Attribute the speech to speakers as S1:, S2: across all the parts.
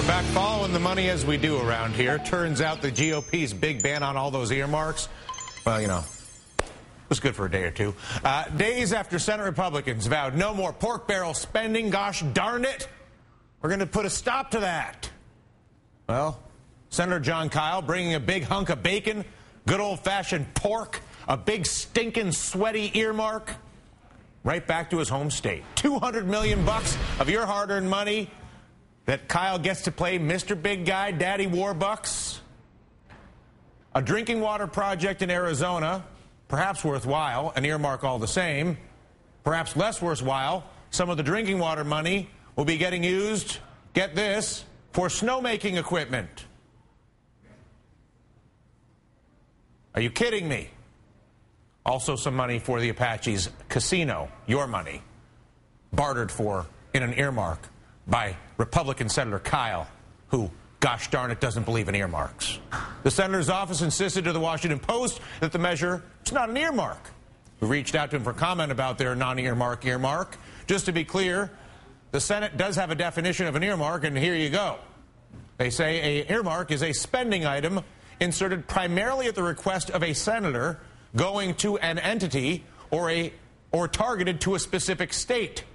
S1: Back following the money as we do around here. Turns out the GOP's big ban on all those earmarks, well, you know, it was good for a day or two. Days after Senate Republicans vowed no more pork barrel spending, gosh darn it, we're going to put a stop to that. Well, Senator Jon Kyl bringing a big hunk of bacon, good old-fashioned pork, a big stinking sweaty earmark, right back to his home state. $200 million of your hard-earned money that Kyl gets to play Mr. Big Guy, Daddy Warbucks. A drinking water project in Arizona, perhaps worthwhile, an earmark all the same. Perhaps less worthwhile, some of the drinking water money will be getting used, get this, for snowmaking equipment. Are you kidding me? Also some money for the Apaches casino, your money, bartered for in an earmark by Republican Senator Kyl, who, gosh darn it, doesn't believe in earmarks. The senator's office insisted to the Washington Post that the measure is not an earmark. We reached out to him for comment about their non-earmark earmark. Just to be clear, the Senate does have a definition of an earmark, and here you go. They say an earmark is a spending item inserted primarily at the request of a senator going to an entity or targeted to a specific state.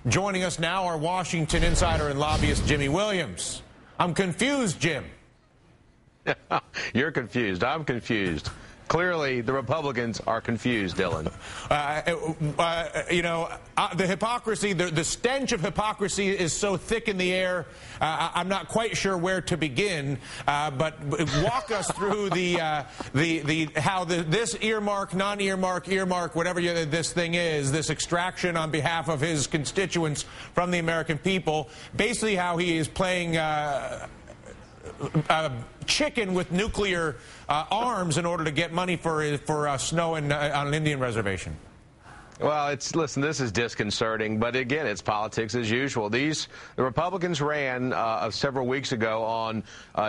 S1: Joining us now, our Washington insider and lobbyist, Jimmy Williams. I'm confused, Jim.
S2: You're confused. I'm confused. Clearly, the Republicans are confused, Dylan.
S1: The hypocrisy, the stench of hypocrisy is so thick in the air, I'm not quite sure where to begin. But walk us through how this earmark, non-earmark, whatever this thing is, this extraction on behalf of his constituents from the American people, basically how he is playing chicken with nuclear arms in order to get money for snow on an Indian reservation.
S2: Well, listen, this is disconcerting, but again, it's politics as usual. The Republicans ran several weeks ago on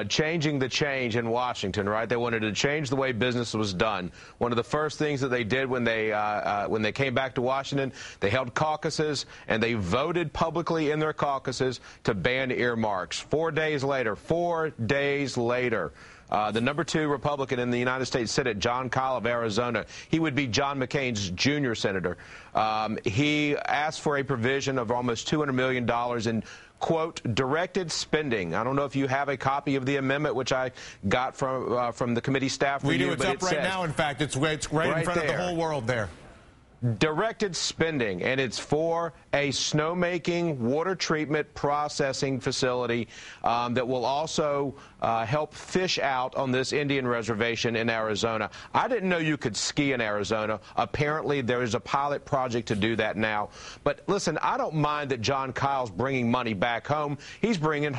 S2: changing the change in Washington, right? They wanted to change the way business was done. One of the first things that they did when they came back to Washington, they held caucuses and they voted publicly in their caucuses to ban earmarks. 4 days later, the number 2 Republican in the United States Senate, Jon Kyl of Arizona, he would be John McCain's junior senator. He asked for a provision of almost $200 million in, quote, directed spending. I don't know if you have a copy of the amendment, which I got from the committee staff.
S1: We do. It's up right now, in fact. It's right in front of the whole world there.
S2: Directed spending, and it's for a snowmaking water treatment processing facility that will also help fish out on this Indian reservation in Arizona. I didn't know you could ski in Arizona. Apparently, there is a pilot project to do that now. But listen, I don't mind that Jon Kyl's bringing money back home. He's bringing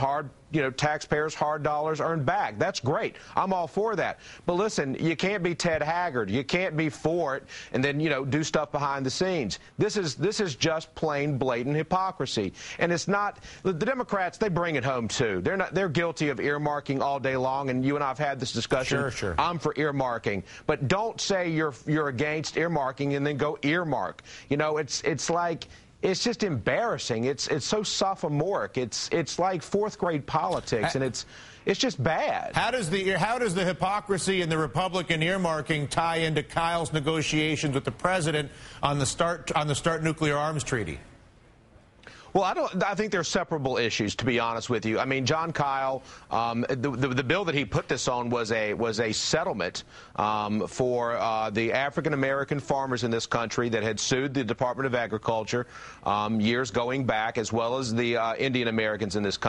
S2: taxpayers' hard dollars earned back. That's great. I'm all for that. But listen, you can't be Ted Haggard. You can't be for it and then, do stuff behind the scenes. This is just plain blatant hypocrisy. And it's not the Democrats, they bring it home too. They're guilty of earmarking all day long, and you and I have had this discussion.
S1: Sure.
S2: I'm for earmarking. But don't say you're against earmarking and then go earmark. It's like it's just embarrassing. It's so sophomoric. It's like 4th grade politics, and it's just bad.
S1: How does the hypocrisy in the Republican earmarking tie into Kyl's negotiations with the president on the START nuclear arms treaty?
S2: Well, I think they're separable issues, to be honest with you. I mean, Jon Kyl, the bill that he put this on was a settlement for the African-American farmers in this country that had sued the Department of Agriculture years going back, as well as the Indian Americans in this country.